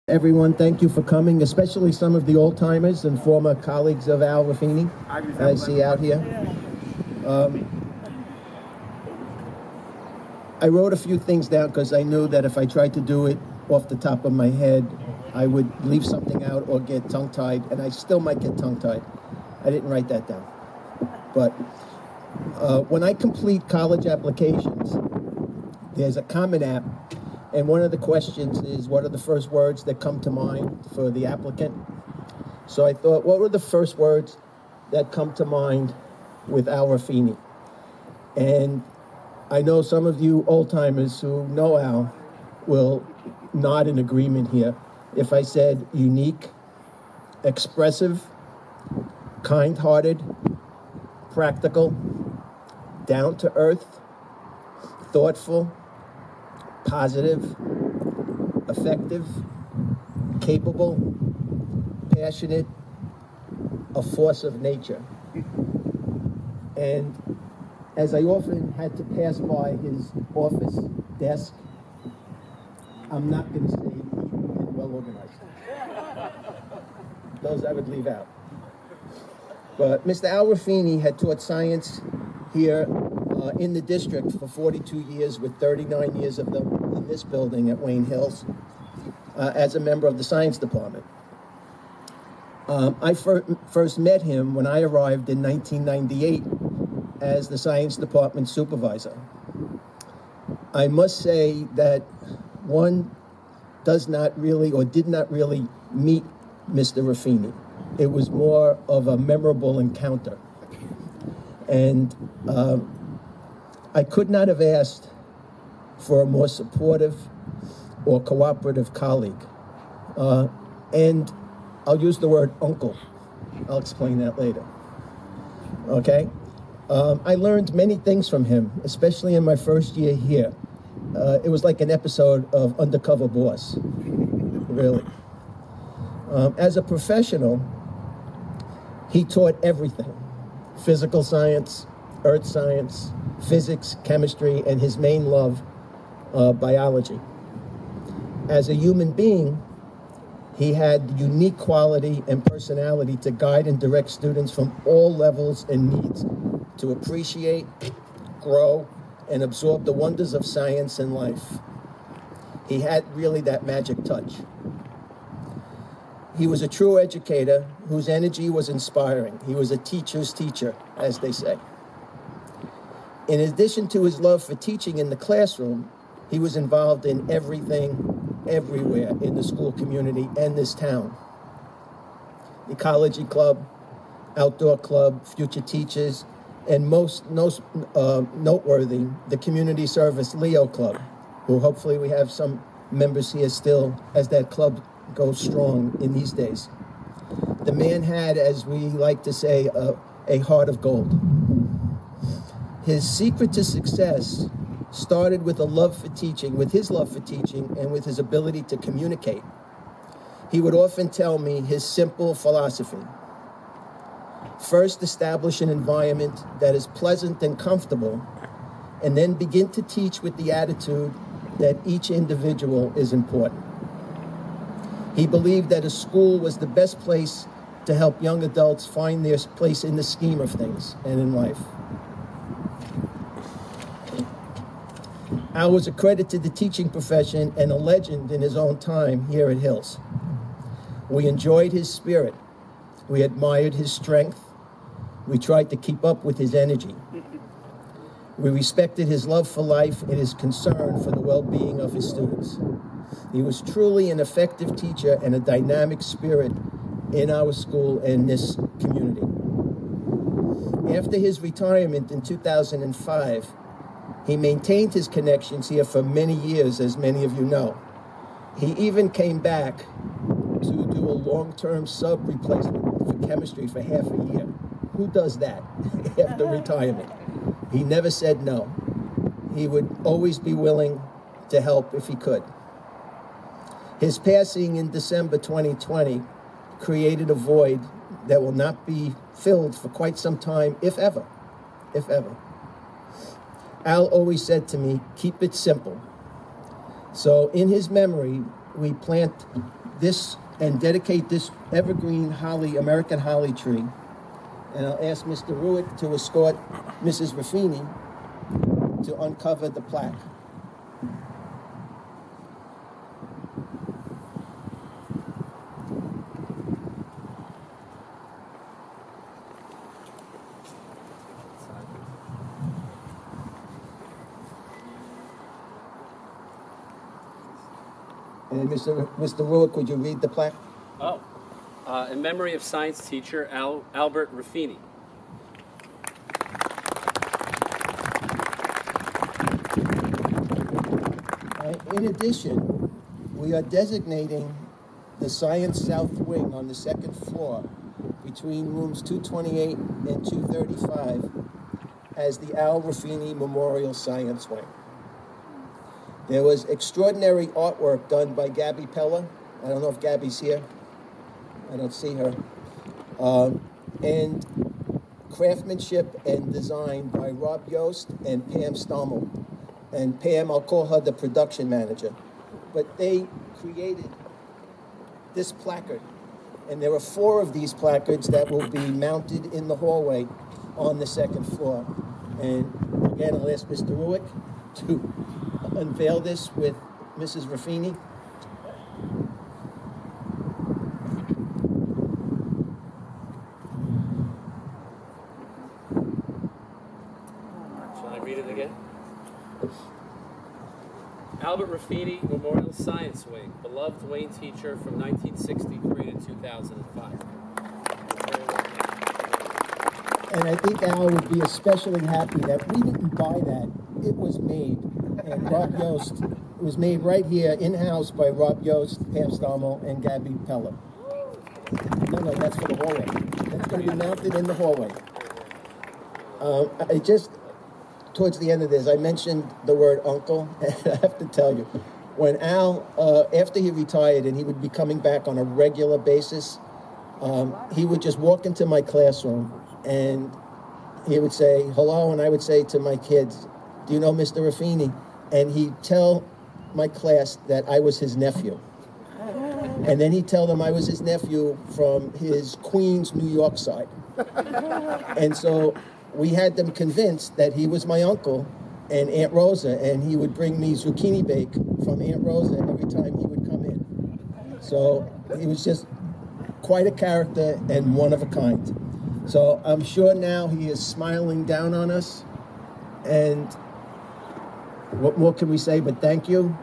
Everyone, thank you for coming, especially some of the old-timers and former colleagues of Al Ruffini I see out here. I wrote a few things down because I knew that if I tried to do it off the top of my head, I would leave something out or get tongue-tied, and I still might get tongue-tied. I didn't write that down. But when I complete college applications, there's a Common App, and one of the questions is, what are the first words that come to mind for the applicant? So I thought, what were the first words that come to mind with Al Ruffini? And I know some of you old-timers who know Al will nod in agreement here. If I said unique, expressive, kind-hearted, practical, down-to-earth, thoughtful, positive, effective, capable, passionate, a force of nature. And as I often had to pass by his office desk, I'm not going to say neat and well organized. Those I would leave out. But Mr. Al Ruffini had taught science here in the district for 42 years, with 39 years of them in this building at Wayne Hills as a member of the science department. I first met him when I arrived in 1998 as the science department supervisor. I must say that one does not really, or did not really, meet Mr. Ruffini. It was more of a memorable encounter. And I could not have asked for a more supportive or cooperative colleague. And I'll use the word uncle. I'll explain that later. Okay? I learned many things from him, especially in my first year here. It was like an episode of Undercover Boss, really. As a professional, he taught everything: physical science, earth science, physics, chemistry, and his main love, biology. As a human being, he had unique quality and personality to guide and direct students from all levels and needs to appreciate, grow, and absorb the wonders of science and life. He had really that magic touch. He was a true educator whose energy was inspiring. He was a teacher's teacher, as they say. In addition to his love for teaching in the classroom, he was involved in everything, everywhere in the school community and this town. Ecology Club, Outdoor Club, Future Teachers, and most noteworthy, the Community Service Leo Club, who hopefully we have some members here still as that club goes strong in these days. The man had, as we like to say, a heart of gold. His secret to success started with a love for teaching, with his love for teaching, and with his ability to communicate. He would often tell me his simple philosophy: first, establish an environment that is pleasant and comfortable, and then begin to teach with the attitude that each individual is important. He believed that a school was the best place to help young adults find their place in the scheme of things and in life. Al was a credit to the teaching profession and a legend in his own time here at Hills. We enjoyed his spirit. We admired his strength. We tried to keep up with his energy. We respected his love for life and his concern for the well-being of his students. He was truly an effective teacher and a dynamic spirit in our school and this community. After his retirement in 2005, he maintained his connections here for many years, as many of you know. He even came back to do a long-term sub replacement for chemistry for half a year. Who does that after retirement? He never said no. He would always be willing to help if he could. His passing in December 2020 created a void that will not be filled for quite some time, if ever, if ever. Al always said to me, keep it simple. So in his memory, we plant this and dedicate this evergreen holly, American holly tree. And I'll ask Mr. Ruick to escort Mrs. Ruffini to uncover the plaque. And Mr. Ruick, would you read the plaque? Oh, in memory of science teacher Albert Ruffini. In addition, we are designating the Science South Wing on the second floor between rooms 228 and 235 as the Al Ruffini Memorial Science Wing. There was extraordinary artwork done by Gabby Pella. I don't know if Gabby's here. I don't see her. And craftsmanship and design by Rob Yost and Pam Stommel. And Pam, I'll call her the production manager. But they created this placard. And there are 4 of these placards that will be mounted in the hallway on the second floor. And again, I'll ask Mr. Ruick to unveil this with Mrs. Ruffini. Shall I read it again? Albert Ruffini Memorial Science Wing, beloved Wayne teacher from 1963 to 2005. And I think Al would be especially happy that we didn't buy that. It was made. And Rob Yost, it was made right here in-house by Rob Yost, Pam Stommel, and Gabby Pella. No, that's for the hallway. That's going to be mounted in the hallway. I just, towards the end of this, I mentioned the word uncle, and I have to tell you, when Al, after he retired and he would be coming back on a regular basis, he would just walk into my classroom and he would say, hello, and I would say to my kids, do you know Mr. Ruffini? And he'd tell my class that I was his nephew. And then he'd tell them I was his nephew from his Queens, New York side. And so we had them convinced that he was my uncle and Aunt Rosa, and he would bring me zucchini bake from Aunt Rosa every time he would come in. So he was just quite a character and one of a kind. So I'm sure now he is smiling down on us, and what more can we say but thank you,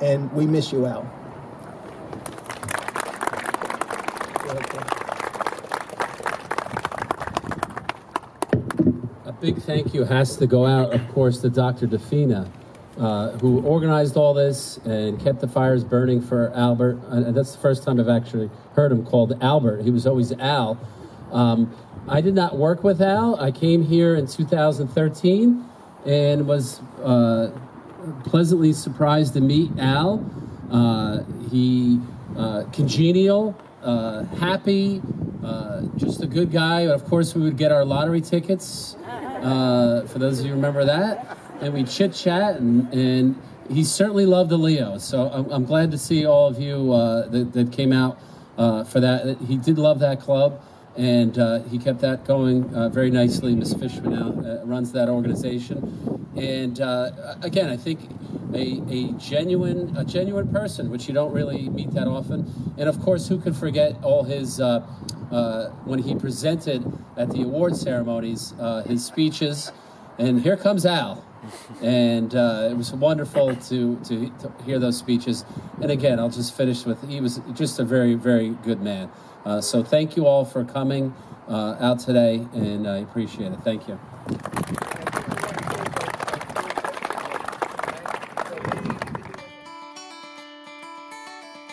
and we miss you, Al. A big thank you has to go out, of course, to Dr. Defina, who organized all this and kept the fires burning for Albert. And that's the first time I've actually heard him called Albert. He was always Al. I did not work with Al. I came here in 2013 and was pleasantly surprised to meet Al. He congenial, happy, just a good guy. Of course, we would get our lottery tickets, for those of you who remember that, and we'd chit-chat, and he certainly loved the Leo. So I'm glad to see all of you that came out for that. He did love that club, and he kept that going very nicely. Ms. Fishman now runs that organization. And again, I think a genuine person, which you don't really meet that often. And of course, who could forget all his, when he presented at the award ceremonies, his speeches. And here comes Al. And it was wonderful to hear those speeches. And again, I'll just finish with, he was just a very, very good man. So thank you all for coming out today, and I appreciate it. Thank you.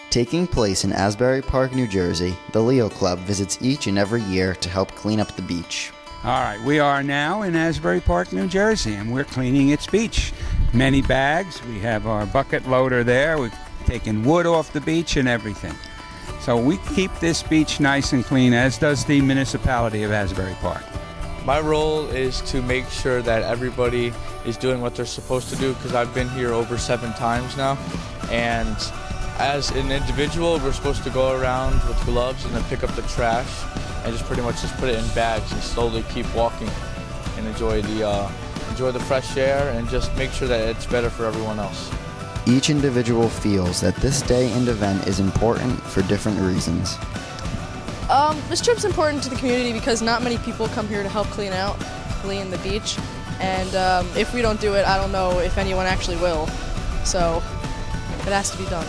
Taking place in Asbury Park, New Jersey, the Leo Club visits each and every year to help clean up the beach. All right, we are now in Asbury Park, New Jersey, and we're cleaning its beach. Many bags. We have our bucket loader there. We've taken wood off the beach and everything. So we keep this beach nice and clean, as does the municipality of Asbury Park. My role is to make sure that everybody is doing what they're supposed to do, because I've been here over 7 times now, and as an individual, we're supposed to go around with gloves and then pick up the trash and just pretty much just put it in bags and slowly keep walking and enjoy the fresh air and just make sure that it's better for everyone else. Each individual feels that this day and event is important for different reasons. This trip's important to the community because not many people come here to help clean the beach. And if we don't do it, I don't know if anyone actually will. So it has to be done.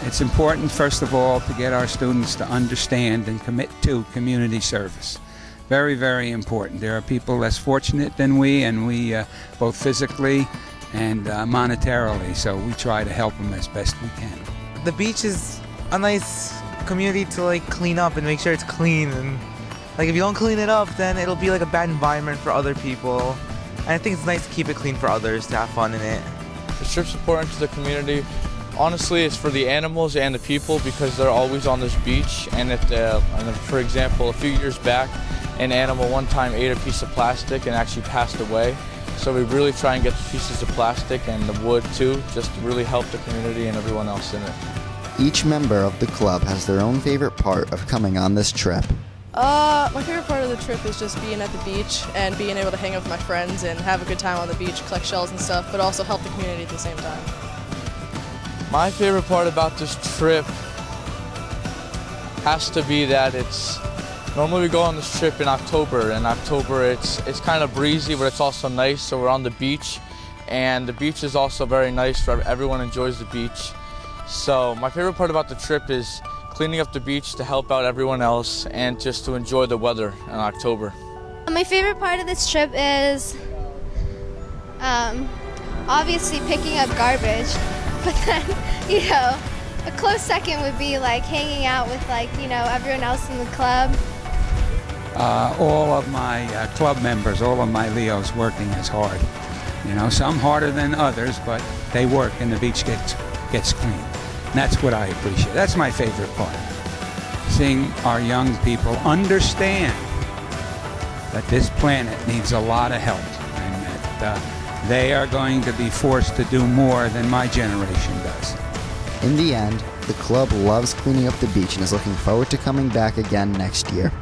It's important, first of all, to get our students to understand and commit to community service. Very, very important. There are people less fortunate than we, and we both physically and monetarily, so we try to help them as best we can. The beach is a nice community to like clean up and make sure it's clean, and like if you don't clean it up, then it'll be like a bad environment for other people. And I think it's nice to keep it clean for others, to have fun in it. The trip's important to the community. Honestly, it's for the animals and the people because they're always on this beach. And for example, a few years back, an animal one time ate a piece of plastic and actually passed away. So we really try and get the pieces of plastic and the wood too, just to really help the community and everyone else in it. Each member of the club has their own favorite part of coming on this trip. My favorite part of the trip is just being at the beach and being able to hang out with my friends and have a good time on the beach, collect shells and stuff, but also help the community at the same time. My favorite part about this trip has to be that normally we go on this trip in October. In October it's kind of breezy, but it's also nice, so we're on the beach. And the beach is also very nice, everyone enjoys the beach. So my favorite part about the trip is cleaning up the beach to help out everyone else and just to enjoy the weather in October. My favorite part of this trip is obviously picking up garbage, but then, a close second would be like hanging out with everyone else in the club. All of my club members, all of my Leos working as hard. Some harder than others, but they work and the beach gets clean. And that's what I appreciate. That's my favorite part. Seeing our young people understand that this planet needs a lot of help and that they are going to be forced to do more than my generation does. In the end, the club loves cleaning up the beach and is looking forward to coming back again next year.